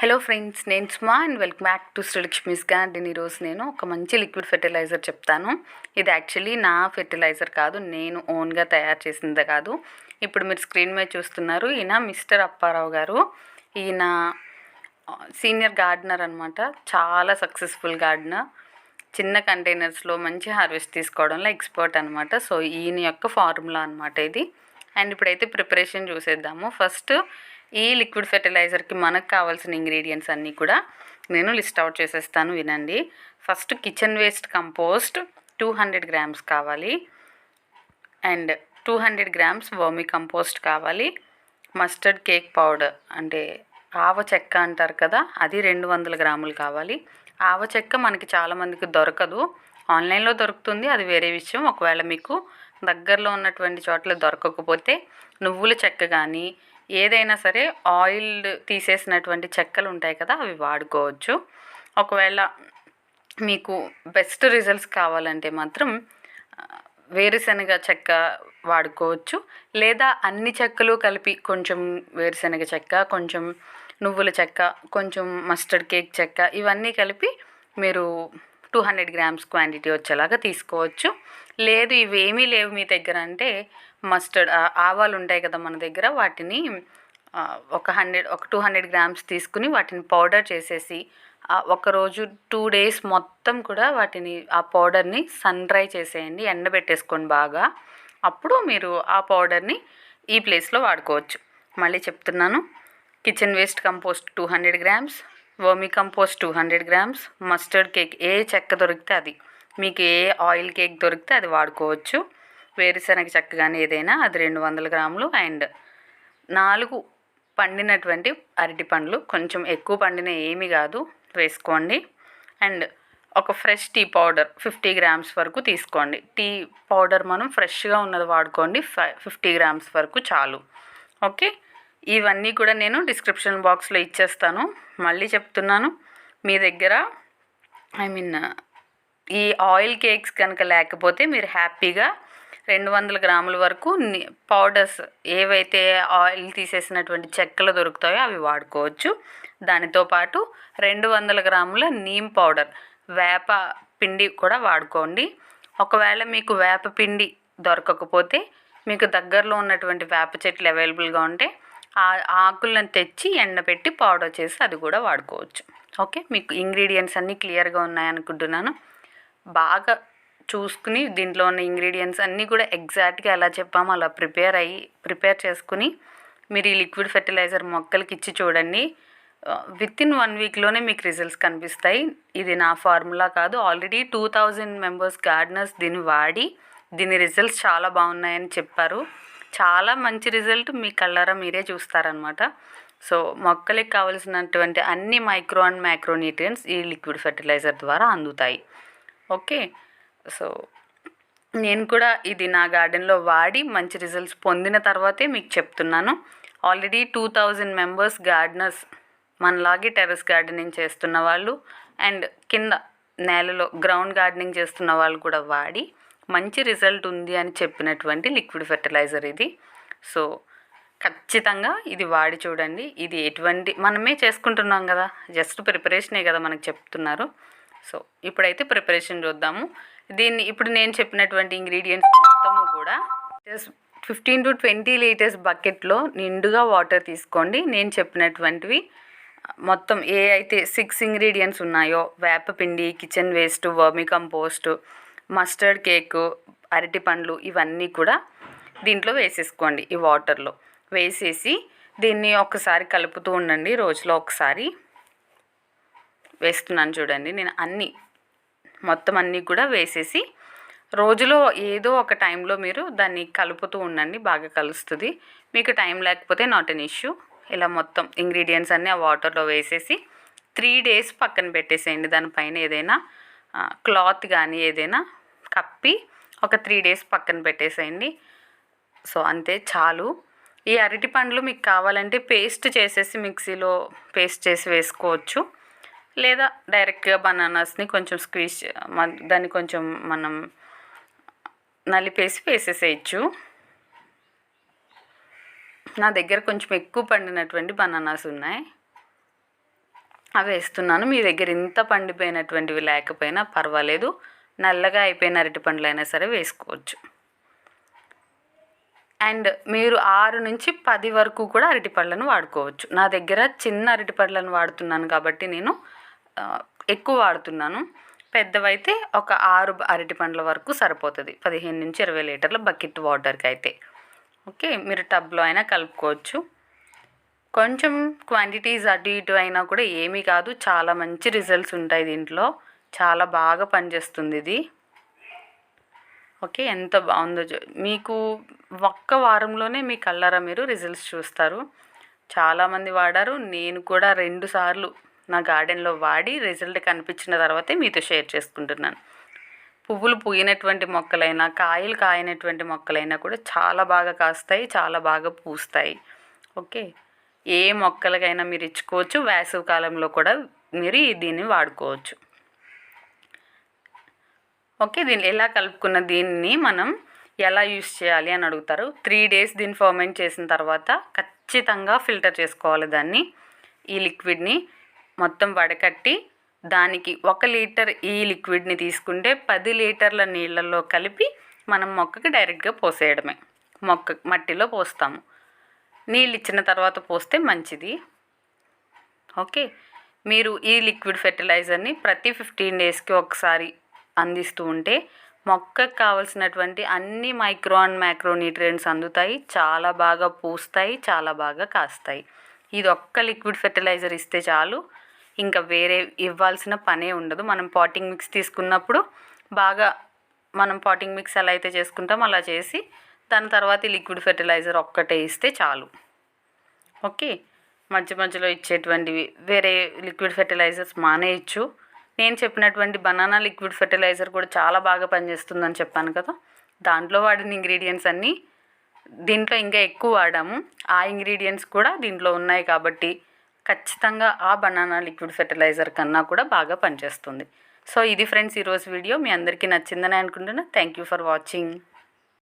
Hello friends, నేను Suma and welcome back to Srilakshmi's garden. ఈరోజు నేను ఒక మంచి లిక్విడ్ ఫెర్టిలైజర్ చెప్తాను. ఇది యాక్చువల్లీ నా ఫెర్టిలైజర్ కాదు, నేను ఓన్గా తయారు చేసిందే కాదు. ఇప్పుడు మీరు స్క్రీన్ మీద చూస్తున్నారు, ఈయన మిస్టర్ అప్పారావు గారు. ఈయన సీనియర్ గార్డెనర్ అనమాట, చాలా సక్సెస్ఫుల్ గార్డెనర్. చిన్న కంటైనర్స్లో మంచి హార్వెస్ట్ తీసుకోవడంలో ఎక్స్పర్ట్ అనమాట. సో ఈయన యొక్క ఫార్ములా అనమాట ఇది. అండ్ ఇప్పుడైతే ప్రిపరేషన్ చూసేద్దాము. ఫస్ట్ ఈ లిక్విడ్ ఫెర్టిలైజర్కి మనకు కావాల్సిన ఇంగ్రీడియంట్స్ అన్నీ కూడా నేను లిస్ట్ అవుట్ చేసేస్తాను, వినండి. First kitchen waste compost 200 grams కావాలి. అండ్ 200 గ్రామ్స్ వర్మి కంపోస్ట్ కావాలి. మస్టర్డ్ కేక్ పౌడర్ అంటే ఆవ చెక్క అంటారు కదా, అది 200 గ్రాములు కావాలి. ఆవ చెక్క మనకి చాలామందికి దొరకదు, ఆన్లైన్లో దొరుకుతుంది, అది వేరే విషయం. ఒకవేళ మీకు దగ్గరలో ఉన్నటువంటి చోట్ల దొరకకపోతే నువ్వుల చెక్క కానీ ఏదైనా సరే ఆయిల్ తీసేసినటువంటి చెక్కలు ఉంటాయి కదా, అవి వాడుకోవచ్చు. ఒకవేళ మీకు బెస్ట్ రిజల్ట్స్ కావాలంటే మాత్రం వేరుశనగ చెక్క వాడుకోవచ్చు, లేదా అన్ని చెక్కలు కలిపి కొంచెం వేరుశనగ చెక్క, కొంచెం నువ్వుల చెక్క, కొంచెం మస్టర్డ్ కేక్ చెక్క, ఇవన్నీ కలిపి మీరు 200 గ్రామ్స్ క్వాంటిటీ వచ్చేలాగా తీసుకోవచ్చు. లేదు ఇవేమీ లేవు మీ దగ్గర అంటే మస్టర్డ్ ఆవాలు ఉంటాయి కదా మన దగ్గర, వాటిని ఒక 200 గ్రామ్స్ తీసుకుని వాటిని పౌడర్ చేసేసి ఒకరోజు 2 డేస్ మొత్తం కూడా వాటిని ఆ పౌడర్ని సన్ డ్రై చేసేయండి, ఎండబెట్టేసుకోండి బాగా. అప్పుడు మీరు ఆ పౌడర్ని ఈ ప్లేస్లో వాడుకోవచ్చు. మళ్ళీ చెప్తున్నాను, kitchen waste compost 200 grams, vermicompost 200 grams, mustard cake ఏ చెక్క దొరికితే అది, మీకు ఏ ఆయిల్ కేక్ దొరికితే అది వాడుకోవచ్చు, వేరుశనగ చెక్క కానీ ఏదైనా అది 200 గ్రాములు. అండ్ 4 పండినటువంటి అరటి పండ్లు, కొంచెం ఎక్కువ పండిన ఏమీ కాదు, వేసుకోండి. అండ్ ఒక ఫ్రెష్ టీ పౌడర్ 50 గ్రామ్స్ వరకు తీసుకోండి. టీ పౌడర్ మనం ఫ్రెష్గా ఉన్నది వాడుకోండి, 50 గ్రామ్స్ వరకు చాలు. ఓకే, ఇవన్నీ కూడా నేను డిస్క్రిప్షన్ బాక్స్లో ఇచ్చేస్తాను. మళ్ళీ చెప్తున్నాను, మీ దగ్గర ఈ ఆయిల్ కేక్స్ కనుక లేకపోతే మీరు హ్యాపీగా 200 గ్రాముల వరకు పౌడర్స్ ఏవైతే ఆయిల్ తీసేసినటువంటి చెక్కలు దొరుకుతాయో అవి వాడుకోవచ్చు. దానితో పాటు 200 గ్రాముల నీమ్ పౌడర్, వేప పిండి కూడా వాడుకోండి. ఒకవేళ మీకు వేప పిండి దొరకకపోతే మీకు దగ్గరలో ఉన్నటువంటి వేప చెట్లు అవైలబుల్గా ఉంటే ఆ ఆకులను తెచ్చి ఎండబెట్టి పౌడర్ చేసి అది కూడా వాడుకోవచ్చు. ఓకే, మీకు ఇంగ్రీడియంట్స్ అన్నీ క్లియర్గా ఉన్నాయనుకుంటున్నాను. బాగా చూసుకుని దీంట్లో ఉన్న ఇంగ్రీడియంట్స్ అన్నీ కూడా ఎగ్జాక్ట్గా ఎలా చెప్పామో అలా ప్రిపేర్ చేసుకుని మీరు ఈ లిక్విడ్ ఫెర్టిలైజర్ మొక్కలకి ఇచ్చి చూడండి. వితిన్ 1 వీక్లోనే మీకు రిజల్ట్స్ కనిపిస్తాయి. ఇది నా ఫార్ములా కాదు, ఆల్రెడీ 2000 మెంబర్స్ గార్డెనర్స్ దీన్ని వాడి దీని రిజల్ట్స్ చాలా బాగున్నాయని చెప్పారు. చాలా మంచి రిజల్ట్ మీ కళ్ళారా మీరే చూస్తారనమాట. సో మొక్కలకి కావలసినటువంటి అన్ని మైక్రో అండ్ మ్యాక్రో న్యూట్రియంట్స్ ఈ లిక్విడ్ ఫెర్టిలైజర్ ద్వారా అందుతాయి. ఓకే, సో నేను కూడా ఇది నా గార్డెన్లో వాడి మంచి రిజల్ట్స్ పొందిన తర్వాతే మీకు చెప్తున్నాను. ఆల్రెడీ 2000 మెంబర్స్ గార్డెనర్స్ మనలాగే టెర్రస్ గార్డెనింగ్ చేస్తున్న వాళ్ళు అండ్ కింద నేలలో గ్రౌండ్ గార్డెనింగ్ చేస్తున్న వాళ్ళు కూడా వాడి మంచి రిజల్ట్ ఉంది అని చెప్పినటువంటి లిక్విడ్ ఫెర్టిలైజర్ ఇది. సో ఖచ్చితంగా ఇది వాడి చూడండి. ఇది ఎటువంటి మనమే చేసుకుంటున్నాం కదా, జస్ట్ ప్రిపరేషనే కదా మనకు చెప్తున్నారు. సో ఇప్పుడైతే ప్రిపరేషన్ చూద్దాము. దీన్ని ఇప్పుడు నేను చెప్పినటువంటి ఇంగ్రీడియంట్స్ మొత్తము కూడా 15 to 20 లీటర్స్ బకెట్లో నిండుగా వాటర్ తీసుకోండి. నేను చెప్పినటువంటివి మొత్తం ఏ అయితే 6 ఇంగ్రీడియంట్స్ ఉన్నాయో, వేపపిండి, kitchen waste, vermicompost, mustard cake, అరటి పండ్లు, ఇవన్నీ కూడా దీంట్లో వేసేసుకోండి. ఈ వాటర్లో వేసేసి దీన్ని ఒకసారి కలుపుతూ ఉండండి. రోజులో ఒకసారి వేస్తున్నాను చూడండి. నేను మొత్తం అన్నీ కూడా వేసేసి రోజులో ఏదో ఒక టైంలో మీరు దాన్ని కలుపుతూ ఉండండి, బాగా కలుస్తుంది. మీకు టైం లేకపోతే నాట్ ఎన్ ఇష్యూ. ఇలా మొత్తం ఇంగ్రీడియంట్స్ అన్నీ ఆ వాటర్లో వేసేసి 3 డేస్ పక్కన పెట్టేసేయండి. దానిపైన ఏదైనా క్లాత్ కానీ ఏదైనా కప్పి ఒక 3 డేస్ పక్కన పెట్టేసేయండి. సో అంతే, చాలు. ఈ అరటి పండ్లు మీకు కావాలంటే పేస్ట్ చేసేసి మిక్సీలో పేస్ట్ చేసి వేసుకోవచ్చు, లేదా డైరెక్ట్గా బనానాస్ని కొంచెం దాన్ని కొంచెం మనం నలిపేసి వేసేసేయచ్చు. నా దగ్గర కొంచెం ఎక్కువ పండినటువంటి బనానాస్ ఉన్నాయి. అవి వేస్తున్నాను. మీ దగ్గర ఇంత పండిపోయినటువంటివి లేకపోయినా పర్వాలేదు, నల్లగా అయిపోయిన అరటిపండ్లు అయినా సరే వేసుకోవచ్చు. అండ్ మీరు 6 నుంచి 10 వరకు కూడా అరటిపళ్ళను వాడుకోవచ్చు. నా దగ్గర చిన్న అరటిపళ్ళను వాడుతున్నాను కాబట్టి నేను ఎక్కువ వాడుతున్నాను. పెద్దవైతే ఒక 6 అరటిపండ్ల వరకు సరిపోతుంది, 15-20 లీటర్ల బకెట్ వాటర్కి అయితే. ఓకే, మీరు టబ్లో అయినా కలుపుకోవచ్చు. కొంచెం క్వాంటిటీస్ అటు ఇటు అయినా కూడా ఏమీ కాదు, చాలా మంచి రిజల్ట్స్ ఉంటాయి దీంట్లో. చాలా బాగా పనిచేస్తుంది ఇది. ఓకే, ఎంత బాగుందో మీకు ఒక్క వారంలోనే మీ కళ్ళారా మీరు రిజల్ట్స్ చూస్తారు. చాలామంది వాడారు, నేను కూడా 2 సార్లు నా గార్డెన్లో వాడి రిజల్ట్ కనిపించిన తర్వాతే మీతో షేర్ చేసుకుంటున్నాను. పువ్వులు పూయినటువంటి మొక్కలైనా, కాయలు కాయనటువంటి మొక్కలైనా కూడా చాలా బాగా కాస్తాయి, చాలా బాగా పూస్తాయి. ఓకే, ఏ మొక్కలకైనా మీరు ఇచ్చుకోవచ్చు. వేసవి కాలంలో కూడా మీరు దీన్ని వాడుకోవచ్చు. ఓకే, దీన్ని ఎలా కలుపుకున్న దీన్ని మనం ఎలా యూస్ చేయాలి అని అడుగుతారు. 3 days దీన్ని ఫర్మెంట్ చేసిన తర్వాత ఖచ్చితంగా ఫిల్టర్ చేసుకోవాలి దాన్ని. ఈ లిక్విడ్ని మొత్తం వడకట్టి దానికి 1 లీటర్ ఈ లిక్విడ్ని తీసుకుంటే 10 లీటర్ల నీళ్ళల్లో కలిపి మనం మొక్కకి డైరెక్ట్గా పోసేయడమే. మట్టిలో పోస్తాము, నీళ్ళు ఇచ్చిన తర్వాత పోస్తే మంచిది. ఓకే, మీరు ఈ లిక్విడ్ ఫెర్టిలైజర్ని ప్రతి 15 daysకి ఒకసారి అందిస్తూ ఉంటే మొక్కకు కావాల్సినటువంటి అన్ని మైక్రో అండ్ మ్యాక్రో న్యూట్రియంట్స్ అందుతాయి, చాలా బాగా పూస్తాయి, చాలా బాగా కాస్తాయి. ఇది ఒక్క లిక్విడ్ ఫెర్టిలైజర్ ఇస్తే చాలు, ఇంకా వేరే ఇవ్వాల్సిన పనే ఉండదు. మనం పాటింగ్ మిక్స్ తీసుకున్నప్పుడు బాగా మనం పాటింగ్ మిక్స్ ఎలా అయితే చేసుకుంటాం అలా చేసి దాని తర్వాత లిక్విడ్ ఫెర్టిలైజర్ ఒక్కటే ఇస్తే చాలు. ఓకే, మధ్యలో ఇచ్చేటువంటివి వేరే లిక్విడ్ ఫెర్టిలైజర్స్ మానేయచ్చు. నేను చెప్పినటువంటి బనానా లిక్విడ్ ఫెర్టిలైజర్ కూడా చాలా బాగా పనిచేస్తుందని చెప్పాను కదా. దాంట్లో వాడిన ఇంగ్రీడియంట్స్ అన్నీ దీంట్లో ఇంకా ఎక్కువ వాడాము. ఆ ఇంగ్రీడియంట్స్ కూడా దీంట్లో ఉన్నాయి కాబట్టి ఖచ్చితంగా ఆ బనానా లిక్విడ్ ఫెర్టిలైజర్ కన్నా కూడా బాగా పనిచేస్తుంది. సో ఇది ఫ్రెండ్స్ ఈరోజు వీడియో. మీ అందరికీ నచ్చిందని అనుకుంటున్నా. Thank you for watching.